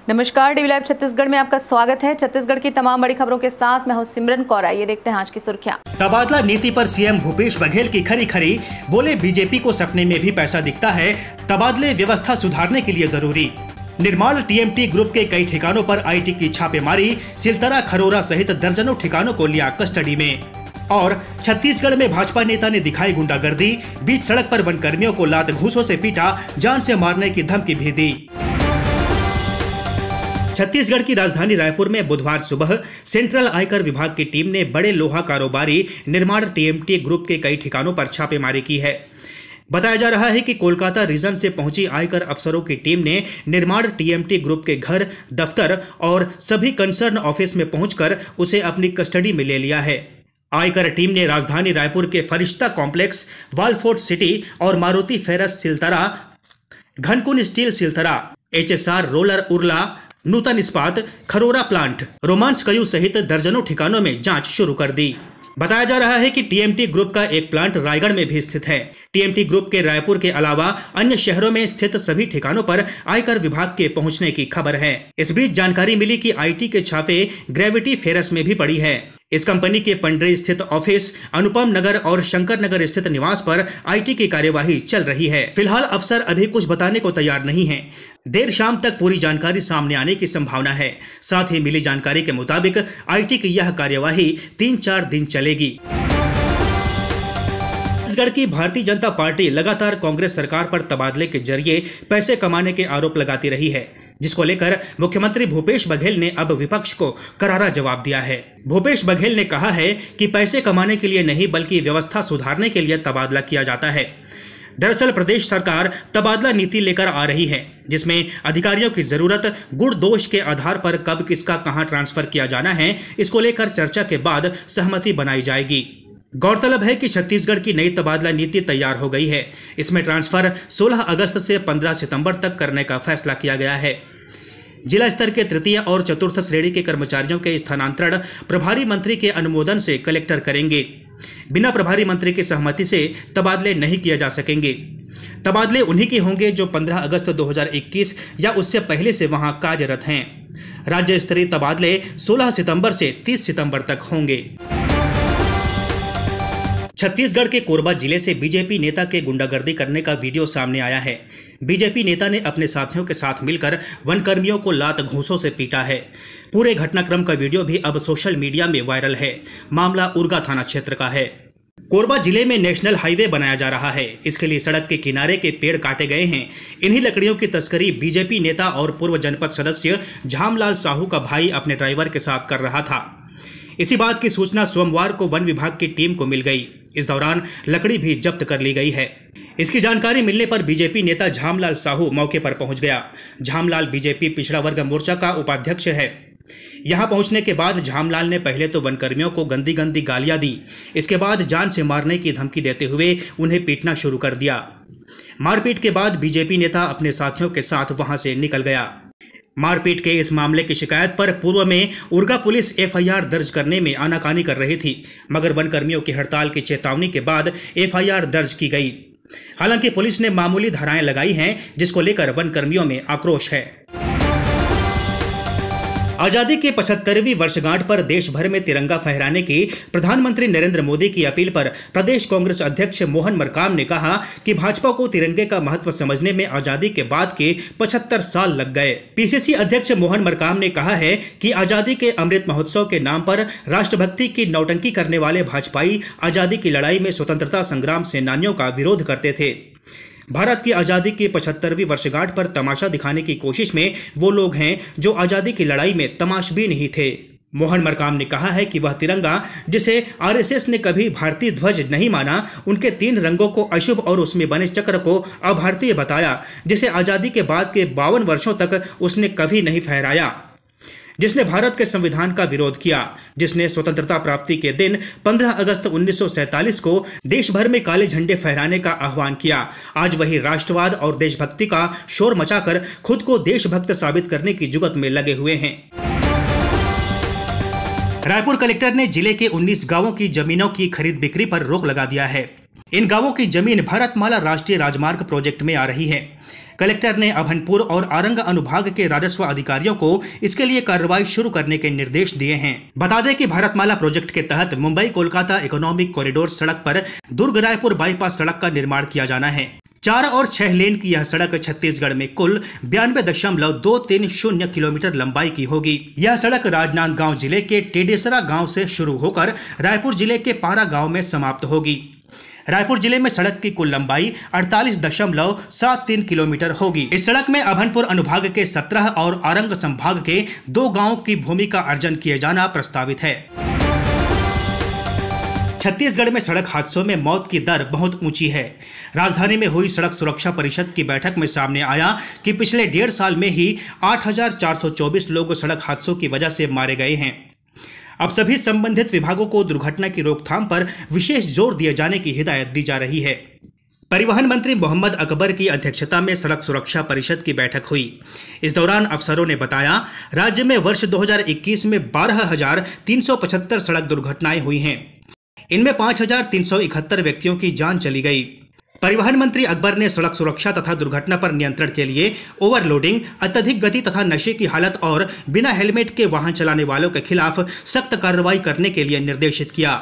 नमस्कार, DV live Chhattisgarh में आपका स्वागत है। छत्तीसगढ़ की तमाम बड़ी खबरों के साथ मैं हूं सिमरन कौर। ये देखते हैं आज की सुर्खियां। तबादला नीति पर सीएम भूपेश बघेल की खरी खरी, बोले बीजेपी को सपने में भी पैसा दिखता है, तबादले व्यवस्था सुधारने के लिए जरूरी। निर्माण टीएमटी ग्रुप के कई ठिकानों पर आईटी की छापेमारी, सिलतरा खरोरा सहित दर्जनों ठिकानों को लिया कस्टडी में। और छत्तीसगढ़ में भाजपा नेता ने दिखाई गुंडागर्दी, बीच सड़क पर वनकर्मियों को लात घूंसों से पीटा, जान से मारने की धमकी भी दी। छत्तीसगढ़ की राजधानी रायपुर में बुधवार सुबह सेंट्रल आयकर विभाग की टीम ने बड़े लोहा कारोबारी निर्माण टीएमटी ग्रुप के कई ठिकानों पर छापेमारी की है। बताया जा रहा है कि कोलकाता रीजन से पहुंची आयकर अफसरों की टीम ने निर्माण टीएमटी ग्रुप के घर, दफ्तर और सभी कंसर्न ऑफिस में पहुंचकर उसे अपनी कस्टडी में ले लिया है। आयकर टीम ने राजधानी रायपुर के फरिश्ता कॉम्प्लेक्स, वालफोर्ट सिटी और Maruti ferrous Siltara, Ghankun steel Siltara, HSR roller Urla, Nutan Ispat, Kharora plant, romance कयू सहित दर्जनों ठिकानों में जांच शुरू कर दी। बताया जा रहा है कि टीएमटी ग्रुप का एक प्लांट रायगढ़ में भी स्थित है। टीएमटी ग्रुप के रायपुर के अलावा अन्य शहरों में स्थित सभी ठिकानों पर आयकर विभाग के पहुंचने की खबर है। इस बीच जानकारी मिली कि आईटी के छापे ग्रेविटी फेरस में भी पड़ी है। इस कंपनी के पंडरी स्थित ऑफिस, अनुपम नगर और शंकर नगर स्थित निवास पर आईटी की कार्यवाही चल रही है। फिलहाल अफसर अभी कुछ बताने को तैयार नहीं है। देर शाम तक पूरी जानकारी सामने आने की संभावना है। साथ ही मिली जानकारी के मुताबिक आईटी की यह कार्यवाही 3-4 दिन चलेगी। छत्तीसगढ़ की भारतीय जनता पार्टी लगातार कांग्रेस सरकार पर तबादले के जरिए पैसे कमाने के आरोप लगाती रही है, जिसको लेकर मुख्यमंत्री भूपेश बघेल ने अब विपक्ष को करारा जवाब दिया है। भूपेश बघेल ने कहा है कि पैसे कमाने के लिए नहीं बल्कि व्यवस्था सुधारने के लिए तबादला किया जाता है। दरअसल प्रदेश सरकार तबादला नीति लेकर आ रही है, जिसमें अधिकारियों की जरूरत गुण दोष के आधार पर कब किसका कहां ट्रांसफर किया जाना है, इसको लेकर चर्चा के बाद सहमति बनाई जाएगी। गौरतलब है कि छत्तीसगढ़ की नई तबादला नीति तैयार हो गई है। इसमें ट्रांसफर 16 अगस्त से 15 सितंबर तक करने का फैसला किया गया है। जिला स्तर के तृतीय और चतुर्थ श्रेणी के कर्मचारियों के स्थानांतरण प्रभारी मंत्री के अनुमोदन से कलेक्टर करेंगे। बिना प्रभारी मंत्री की सहमति से तबादले नहीं किए जा सकेंगे। तबादले उन्हीं के होंगे जो 15 अगस्त 2021 या उससे पहले से वहां कार्यरत हैं। राज्य स्तरीय तबादले 16 सितंबर से 30 सितंबर तक होंगे। छत्तीसगढ़ के कोरबा जिले से बीजेपी नेता के गुंडागर्दी करने का वीडियो सामने आया है। बीजेपी नेता ने अपने साथियों के साथ मिलकर वनकर्मियों को लात घूंसों से पीटा है। पूरे घटनाक्रम का वीडियो भी अब सोशल मीडिया में वायरल है। मामला उरगा थाना क्षेत्र का है। कोरबा जिले में नेशनल हाईवे बनाया जा रहा है। इसके लिए सड़क के किनारे के पेड़ काटे गए हैं। इन्हीं लकड़ियों की तस्करी बीजेपी नेता और पूर्व जनपद सदस्य झामलाल साहू का भाई अपने ड्राइवर के साथ कर रहा था। इसी बात की सूचना सोमवार को वन विभाग की टीम को मिल गई। इस दौरान लकड़ी भी जब्त कर ली गई है। इसकी जानकारी मिलने पर बीजेपी नेता झामलाल साहू मौके पर पहुंच गया। झामलाल बीजेपी पिछड़ा वर्ग मोर्चा का उपाध्यक्ष है। यहां पहुंचने के बाद झामलाल ने पहले तो वनकर्मियों को गंदी गंदी गालियां दी। इसके बाद जान से मारने की धमकी देते हुए उन्हें पीटना शुरू कर दिया। मारपीट के बाद बीजेपी नेता अपने साथियों के साथ वहां से निकल गया। मारपीट के इस मामले की शिकायत पर पूर्व में उरगा पुलिस एफआईआर दर्ज करने में आनाकानी कर रही थी, मगर वनकर्मियों की हड़ताल की चेतावनी के बाद एफआईआर दर्ज की गई। हालांकि पुलिस ने मामूली धाराएं लगाई हैं, जिसको लेकर वनकर्मियों में आक्रोश है। आजादी के 75वीं वर्षगांठ पर देश भर में तिरंगा फहराने की प्रधानमंत्री नरेंद्र मोदी की अपील पर प्रदेश कांग्रेस अध्यक्ष मोहन मरकाम ने कहा कि भाजपा को तिरंगे का महत्व समझने में आजादी के बाद के 75 साल लग गए। पीसीसी अध्यक्ष मोहन मरकाम ने कहा है कि आजादी के अमृत महोत्सव के नाम पर राष्ट्रभक्ति की नौटंकी करने वाले भाजपाई आजादी की लड़ाई में स्वतंत्रता संग्राम सेनानियों का विरोध करते थे। भारत की आज़ादी की 75वीं वर्षगांठ पर तमाशा दिखाने की कोशिश में वो लोग हैं जो आज़ादी की लड़ाई में तमाशबीन नहीं थे। मोहन मरकाम ने कहा है कि वह तिरंगा, जिसे आरएसएस ने कभी भारतीय ध्वज नहीं माना, उनके 3 रंगों को अशुभ और उसमें बने चक्र को अभारतीय बताया, जिसे आज़ादी के बाद के 52 वर्षों तक उसने कभी नहीं फहराया, जिसने भारत के संविधान का विरोध किया, जिसने स्वतंत्रता प्राप्ति के दिन 15 अगस्त 1947 को देश भर में काले झंडे फहराने का आह्वान किया। आज वही राष्ट्रवाद और देशभक्ति का शोर मचाकर खुद को देशभक्त साबित करने की जुगत में लगे हुए हैं। रायपुर कलेक्टर ने जिले के 19 गांवों की जमीनों की खरीद बिक्री पर रोक लगा दिया है। इन गांवों की जमीन भारतमाला राष्ट्रीय राजमार्ग प्रोजेक्ट में आ रही है। कलेक्टर ने अभनपुर और आरंग अनुभाग के राजस्व अधिकारियों को इसके लिए कार्रवाई शुरू करने के निर्देश दिए हैं। बता दें कि भारतमाला प्रोजेक्ट के तहत मुंबई कोलकाता इकोनॉमिक कॉरिडोर सड़क पर दुर्ग रायपुर बाईपास सड़क का निर्माण किया जाना है। 4 और 6 लेन की यह सड़क छत्तीसगढ़ में कुल 92.230 किलोमीटर लंबाई की होगी। यह सड़क राजनांदगांव जिले के टेडेसरा गांव से शुरू होकर रायपुर जिले के पारा गांव में समाप्त होगी। रायपुर जिले में सड़क की कुल लंबाई 48.73 किलोमीटर होगी। इस सड़क में अभनपुर अनुभाग के 17 और आरंग संभाग के 2 गांवों की भूमि का अर्जन किए जाना प्रस्तावित है। छत्तीसगढ़ में सड़क हादसों में मौत की दर बहुत ऊंची है। राजधानी में हुई सड़क सुरक्षा परिषद की बैठक में सामने आया कि पिछले 1.5 साल में ही 8,424 लोग सड़क हादसों की वजह से मारे गए हैं। अब सभी संबंधित विभागों को दुर्घटना की रोकथाम पर विशेष जोर दिए जाने की हिदायत दी जा रही है। परिवहन मंत्री मोहम्मद अकबर की अध्यक्षता में सड़क सुरक्षा परिषद की बैठक हुई। इस दौरान अफसरों ने बताया, राज्य में वर्ष 2021 में 12,375 सड़क दुर्घटनाएं हुई हैं। इनमें 5,371 व्यक्तियों की जान चली गई। परिवहन मंत्री अकबर ने सड़क सुरक्षा तथा दुर्घटना पर नियंत्रण के लिए ओवरलोडिंग, अत्यधिक गति तथा नशे की हालत और बिना हेलमेट के वाहन चलाने वालों के खिलाफ सख्त कार्रवाई करने के लिए निर्देशित किया।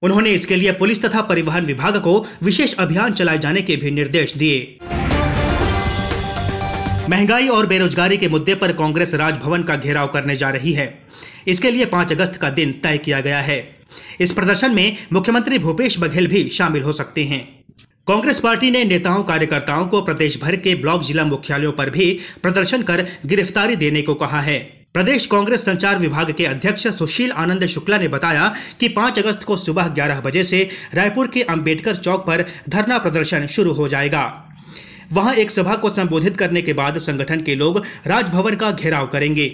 उन्होंने इसके लिए पुलिस तथा परिवहन विभाग को विशेष अभियान चलाए जाने के भी निर्देश दिए। महंगाई और बेरोजगारी के मुद्दे पर कांग्रेस राजभवन का घेराव करने जा रही है। इसके लिए 5 अगस्त का दिन तय किया गया है। इस प्रदर्शन में मुख्यमंत्री भूपेश बघेल भी शामिल हो सकते हैं। कांग्रेस पार्टी ने नेताओं कार्यकर्ताओं को प्रदेश भर के ब्लॉक जिला मुख्यालयों पर भी प्रदर्शन कर गिरफ्तारी देने को कहा है। प्रदेश कांग्रेस संचार विभाग के अध्यक्ष सुशील आनंद शुक्ला ने बताया कि 5 अगस्त को सुबह 11 बजे से रायपुर के अंबेडकर चौक पर धरना प्रदर्शन शुरू हो जाएगा। वहां एक सभा को संबोधित करने के बाद संगठन के लोग राजभवन का घेराव करेंगे।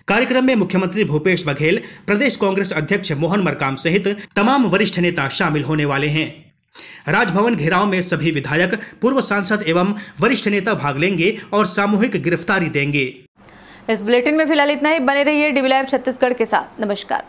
कार्यक्रम में मुख्यमंत्री भूपेश बघेल, प्रदेश कांग्रेस अध्यक्ष मोहन मरकाम सहित तमाम वरिष्ठ नेता शामिल होने वाले हैं। राजभवन घेराव में सभी विधायक, पूर्व सांसद एवं वरिष्ठ नेता भाग लेंगे और सामूहिक गिरफ्तारी देंगे। इस बुलेटिन में फिलहाल इतना ही। बने रहिए DV Live छत्तीसगढ़ के साथ। नमस्कार।